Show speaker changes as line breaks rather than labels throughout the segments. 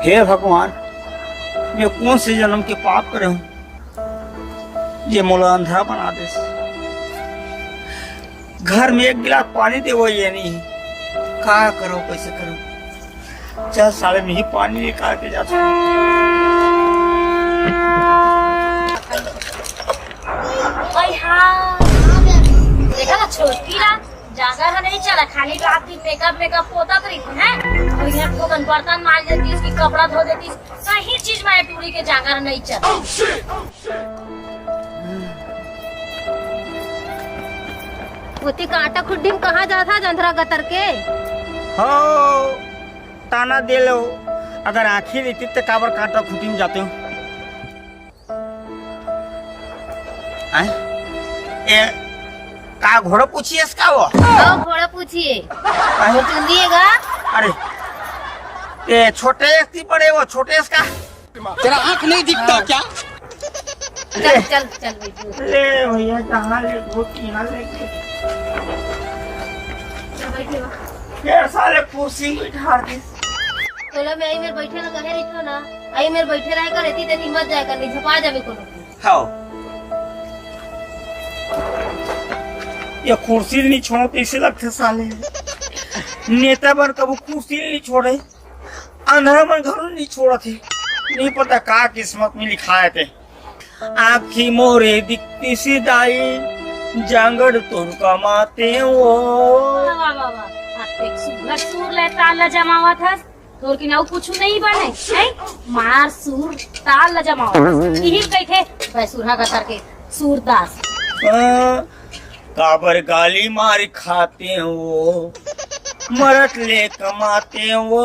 हे भगवान, मैं कौन से जन्म के पाप करे हूँ ये मोला अंधा बना दे। घर में एक गिलास पानी दे वो ये नहीं, क्या करो कैसे करो। चल साले में ही पानी निकाल के जाता हूँ।
देखा ना छोटी ना जागर नहीं चला, खाली रात दिन मेकअप होता तो है और यहाँ को बर्तन मार देती, उसकी कपड़ा धो देती, कहीं चीज में टूरी के जागर नहीं चला।
होती का आटा खुड्डी में कहाँ जाता जंधरा गतर के?
हो ताना दे लो, अगर आँखी रहती तो काबर काटा खुटी में जाते हो। का घोड़ा पूछिए इसका वो?
घोड़ा पूछिए चुनिएगा।
अरे ये छोटे इसकी बड़े वो छोटे इसका तेरा आँख नहीं दिखता क्या?
चल चल चल
ले भैया जहाँ ले घोटी यहाँ लेके फिर साले कुर्सी बिठा दी।
तोला में आई मेरे बैठे ना कहे रिठो ना, आई मेरे बैठे रहे कर रहती तेरी मत जाए कर, नहीं झपा जावे कोनो।
हाँ ये कुर्सी नहीं छोड़ते इसे लगते साले नेता बन कबू कुर्सी नहीं छोड़े, अंधेरा मन घर नहीं छोड़ा थे। नहीं पता का किस्मत में लिखाए थे। आँखी मोरे दिखती सी दाई जांगड़ तुर कमाते वो।
सूर ले ताल जमावा था तोर की नाव कुछ नहीं बने है, मार सूर ताल जमावा यही बैठे बैसुरा का करके सूरदास
काबर गाली मार खाते हैं वो, मरत ले कमाते हैं वो।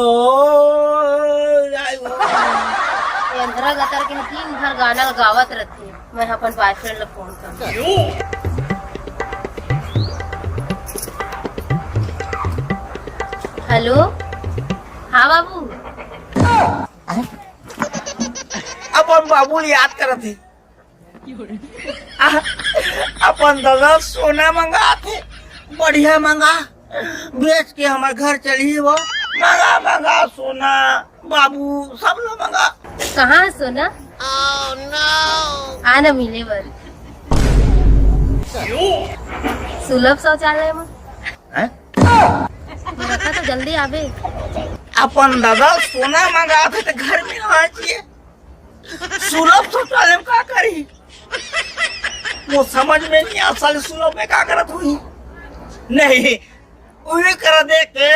अंधरा गतर के दिन भर गाना गावत रहती। मैं अपन बॉयफ्रेंड लोग फोन कर। हेलो हाँ बाबू।
अपन बाबू याद करत थे, अपन दादा सोना मंगा थे, बढ़िया मंगा बेच के हमारे घर चली वो। मंगा मंगा सोना बाबू सब लोग मंगा।
कहाँ सोना? आना मिले बर सुलभ शौचालय में रखा तो जल्दी आवे।
अपन दादा सोना मंगा थे तो घर में आ चाहिए, सुलभ शौचालय में क्या करी वो समझ में नहीं आ। साले सुलभ में क्या करत हुई नहीं वही कर दे के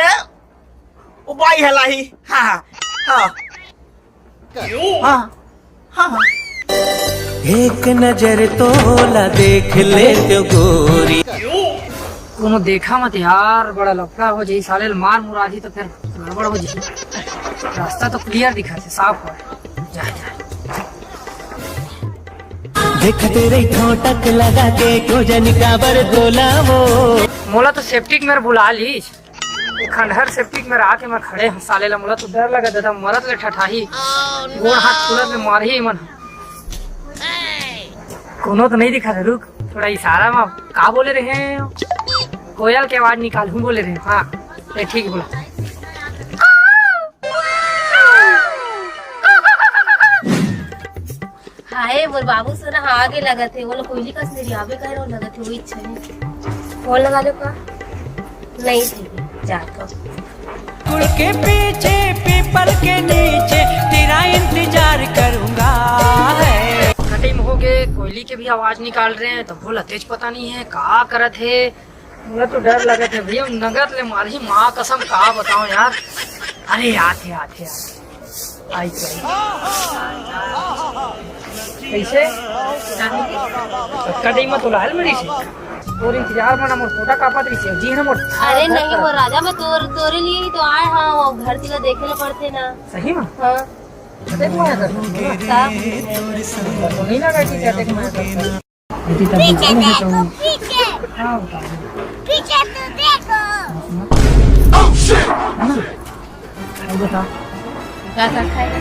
उपाय हलाई। हाँ हाँ हाँ हाँ हाँ
एक नजर तोला देख ले तो गोरी।
कोनो देखा मत यार, बड़ा लफड़ा हो जाई साले मार मुरादी तो फिर गड़बड़ हो जाई। रास्ता तो क्लियर दिखा थे, साफ हो जा जा।
देख तेरे ठोटक लगा के क्यों जन काबर गोला वो।
मोला तो सेप्टिक में बुला ली, खंडहर सेप्टिक में आके मैं खड़े हूँ साले ला। मोला तो डर लगा था मरत ले ठठाही गोड़ हाथ खुलत में मार ही मन। कोनो तो नहीं दिखा था, रुक थोड़ा इशारा में का बोले रहे हैं, कोयल के आवाज निकालूं बोले रहे। हाँ ठीक बोला।
हाय मोर बाबू सोना हाँ आगे लगा थे वो लोग कोयली का से आवे कह रहा लगा थे वो इच्छा है फोन लगा लो का नहीं थी जाकर
गुड़ के पीछे पीपल के नीचे तेरा इंतजार करूंगा।
कटिंग हो गए, कोयली के भी आवाज निकाल रहे हैं तो बोला तेज पता नहीं है का करत है। मुझे तो डर लगे थे भैया नगद ले मारी माँ कसम का बताऊं यार। अरे आते आते आई कैसे कटिंग में तो लाल मरी से और इंतजार में मोर फोटा कापत रही से जी हम।
अरे नहीं वो राजा मैं तोरे लिए ही तो आए। हाँ वो घर तिला देखे ले पड़ते ना।
सही में?
हाँ
देख मैं कर तो नहीं लगा कि क्या देख मैं कर पीछे देखो पीछे
पीछे तो देखो।
बता
क्या खाएगा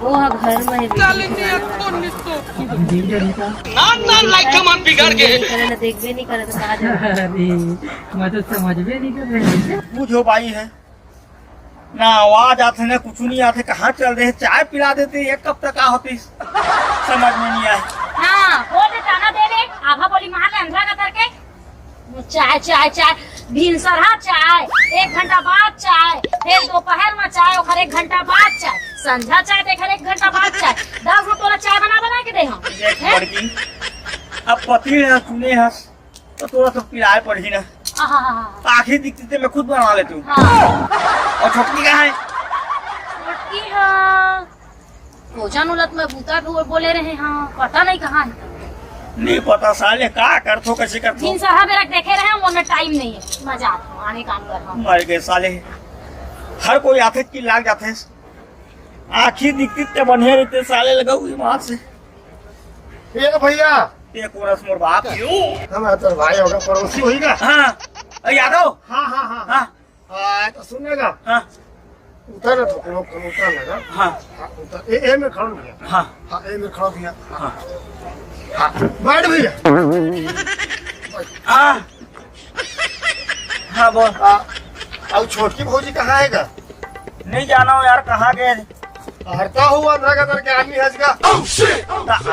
वो घर में देख भी नहीं करे तो कहा
मैं तो समझ भी नहीं कर रहे।
पूछो भाई है ना आवाज आते ना कुछ नहीं आते, कहाँ चल रहे? चाय पिला देते, एक कब तक होती समझ में नहीं आए।
हाँ बोल दे ताना दे दे, आभा बोली मार ले अंधा का करके। चाय चाय चाय भिनसरहा चाय, 1 घंटा बाद चाय, फिर दोपहर में चाय, और 1 घंटा बाद चाय, संध्या चाय, देख 1 घंटा बाद चाय। 10 गो तोरा चाय बना के दे हम।
देख लड़की, अब पति है तूने है तो थोड़ा सा पिलाए पड़ी ना, आखिर दिखती थे मैं खुद बना लेती हूँ। और छोटकी कहाँ है?
छोटकी हाँ भोजन उलट में बूता भी बोले रहे, हाँ पता नहीं कहाँ है।
नहीं पता साले का करथो कैसे करथो।
3 साल मेरा देखे रहे, वो में टाइम नहीं है, मजा आता आने काम कर रहा हूँ।
मर गए साले, हर कोई आते की लाग जाते, आखिर दिखती थे बढ़िया रहते साले, लगा हुई वहां से।
ये भैया
एक वर्ष मोर बाप
हम तो भाई होगा, पड़ोसी होगा।
हाँ यादव।
हाँ हाँ हाँ
हाँ
तो सुनेगा।
हाँ
उतर उतर लगा।
हाँ
उतर ए में खड़ा भैया।
हाँ
हाँ ए में खड़ा भैया।
हाँ
हाँ बैठ भैया।
हाँ हाँ बोल।
अब छोटकी भौजी कहाँ है गा?
नहीं जाना हो यार, कहाँ गए?
हरता हुआ अंधा का करके आदमी हंस का।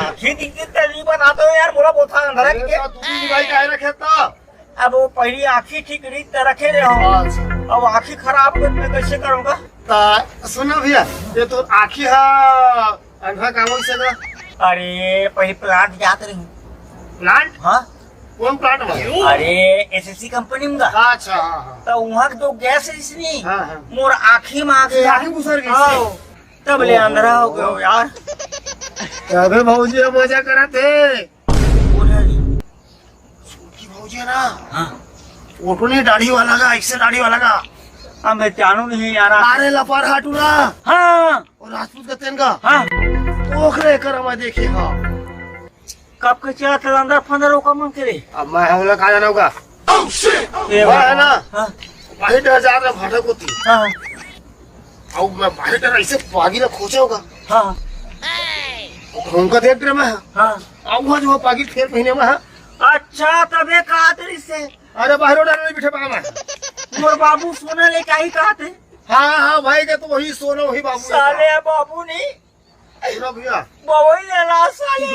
आखिर दिखती नहीं बताते हो यार, बोला बोथा अंधरा के।
दूसरी भाई का रखे था।
अब वो पहली आँखी ठीक रीत रखे रहे हो, अब आँखी खराब कर मैं कैसे करूँगा?
सुनो भैया, ये तो आँखी है अंधा काम से ना।
अरे पहले प्लांट जाते रही।
प्लांट?
हाँ
कौन प्लांट में?
अरे एसएससी कंपनी में।
अच्छा हाँ
तो वहाँ जो गैस है इसने
हाँ
मोर आँखी में आ गया,
आँखी घुसर गई।
तब ले अंधरा हो गया यार।
अबे भौजी मजा करा थे। भौजी है ना, फोटो नहीं दाढ़ी वाला का, ऐसे दाढ़ी वाला का।
अब मैं जानू नहीं यार।
अरे लपार हाटूरा।
हाँ
और राजपूत का तेन का।
हाँ
ओखरे कर मैं देखे हाँ।
कब के चला था अंदर 15 का मन करे।
अब मैं हम लोग कहाँ जाना होगा? है ना बाहर डर जा रहा भाटक होती।
हाँ
अब मैं बाहर डर ऐसे पागी ना खोचा होगा।
हाँ
उनका देख रहे मैं।
हाँ
अब वहाँ जो पागी फेर महीने में है।
अच्छा तबे कहा तेरी से।
अरे बाहर डर नहीं बिठे पाया मैं।
मोर बाबू सोना लेके आई कहा थे।
हाँ हाँ भाई के तो वही सोना वही बाबू।
साले बाबू नहीं
भैया
बाबू ही ले ला साले।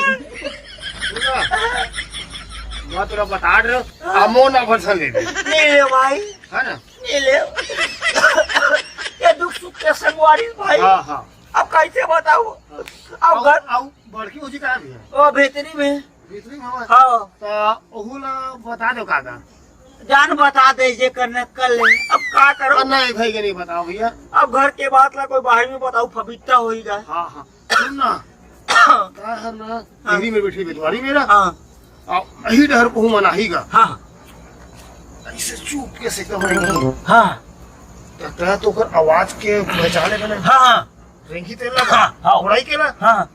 मैं तेरा बता रहा अमो ना भरसन ले
नहीं ले भाई,
है ना।
नहीं ले। ये दुख सुख के संगवारी भाई।
हाँ हाँ
अब कैसे बताऊ? अब घर
अब बड़की भौजी कहाँ भी है?
ओ भीतरी में।
भीतरी में है।
हाँ
तो ओहू ला बता दो काका।
जान बता दे जे करने कर ले। अब क्या करो?
नहीं भाई के नहीं बताओ भैया।
अब घर के बात ला कोई बाहर में बताऊ फबिता हो ही जाए।
हाँ हाँ सुन ना क्या है ना, देहरी में बैठी बेटवारी मेरा।
हाँ
अब यही डर को मनाही का।
हाँ
ऐसे चुप के से कहो।
हाँ
तक तो कर आवाज के पहचाने का ना।
हाँ
रेंगी तेल लगा।
हाँ, हाँ।
उड़ाई के ना।
हाँ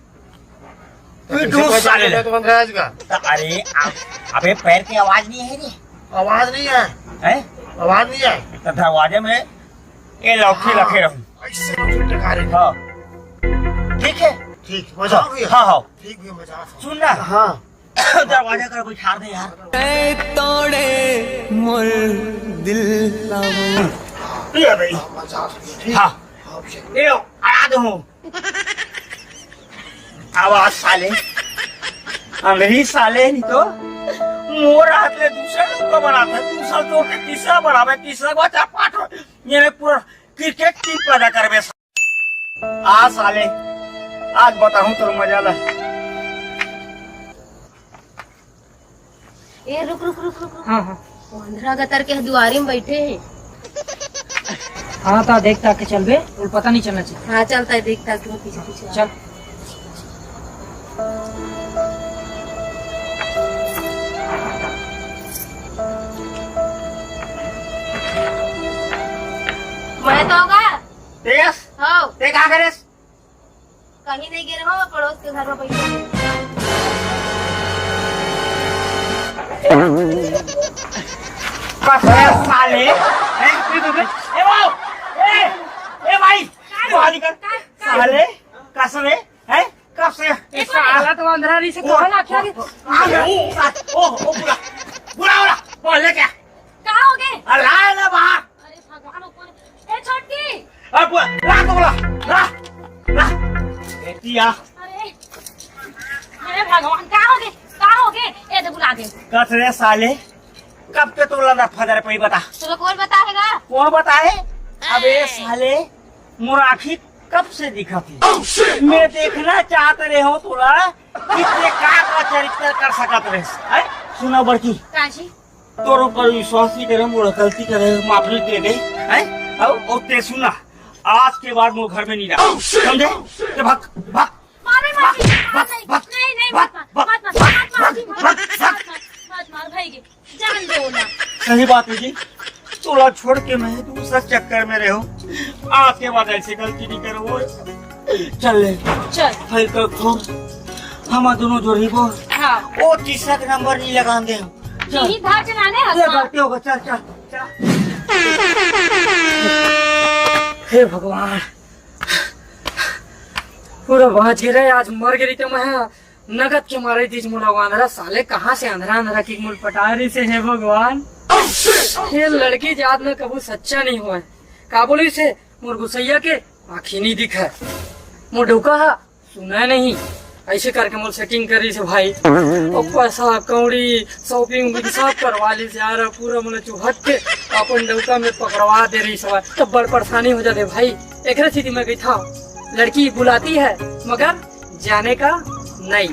फिर
दूध साले ले।
तो अंग्रेज का
अरे अबे पैर की आवाज नहीं है रे।
आवाज नहीं है।
हैं?
आवाज नहीं है।
तो दरवाजे में ये लौकी रखे रहूं।
ऐसे टका रहे।
हाँ ठीक है।
ठीक बजाओ भैया।
हाँ हाँ
ठीक भैया बजाओ।
सुन ना,
हाँ
दरवाजा कर कोई छाड़ दे यार।
तोड़े मोर दिल
ये भाई
बजाओ। ठीक।
हाँ
हाँ भैया।
ये आ दो आवाज साले अंग्रेजी साले नहीं तो मोर हाथ ले दूसरे लोग को बनाता है, दूसरा जोड़ के तीसरा बनावे, तीसरा को चार पांच ये पूरा क्रिकेट टीम पैदा करवे। आ साले आज बताऊं तो मजा ला।
ए रुक रुक रुक रुक रुक।
हाँ हाँ
वो अंधरा गतर के दुआरी में बैठे हैं।
हाँ तो देखता के चल बे, और पता नहीं चलना चाहिए।
हाँ चलता है, देखता क्यों पीछे पीछे।
चल
मैं तो होगा।
तेज
हो
ते क्या करे?
कहीं नहीं गिरे हो, पड़ोस के घर में बैठे।
कसरे साले ए वाओ ए भाई बाली कर साले कसरे है कब से
इस साला तो अंधेरी से कौन आख्या के
ओ बुरा बुरा हो रहा बोल ले क्या
कहाँ हो गए?
अल्लाह ना बाहर।
अरे भगवान ऊपर। ए छोटकी
अब बुआ ला तो बोला ला बेटिया
अरे भगवान का हो गए ये तो बुला दे
कतरे साले कब के तो लगा फदर पे बता
तो कौन बताएगा?
कौन बताए? अबे साले मुराखी कब से दिखा थी मैं देखना चाहते रहे हो तोला कितने का चरित्र कर सकत रहे सुना बड़की
काजी
तोरो पर विश्वास नहीं करे मोर गलती करे माफी दे दे और ते सुना आज के बाद मोर घर में नहीं रहा समझे ते भाग भाग
मारे नहीं मत मार भाई के जान दो ना
सही बात है जी तोला छोड़ के मैं दूसरा चक्कर में रहो आज के बाद ऐसी गलती नहीं करो चल ले
चल
फिर कब हम दोनों जोड़ी को
हाँ
वो तीसरा नंबर नहीं लगा दे
यही धार चलाने
ये गलती होगा चल चल चल
हे भगवान पूरा बच गिरे आज मर गई तो मैं नगद के मारे थी मुला अंधरा साले कहाँ से अंधरा अंधरा की मुल पटारी से है भगवान ये लड़की याद में कबू सच्चा नहीं हुआ का बोली से मोर गुसैया के आँखी नहीं दिखा मोर डुका सुना नहीं ऐसे करके मोर सेटिंग करी से भाई और पैसा कौड़ी शॉपिंग सब करवा ली यार पूरा मतलब चुहक के अपन डौका में पकड़वा दे रही सब तब बड़ परेशानी हो जाते भाई एक स्थिति में गई था लड़की बुलाती है मगर जाने का नहीं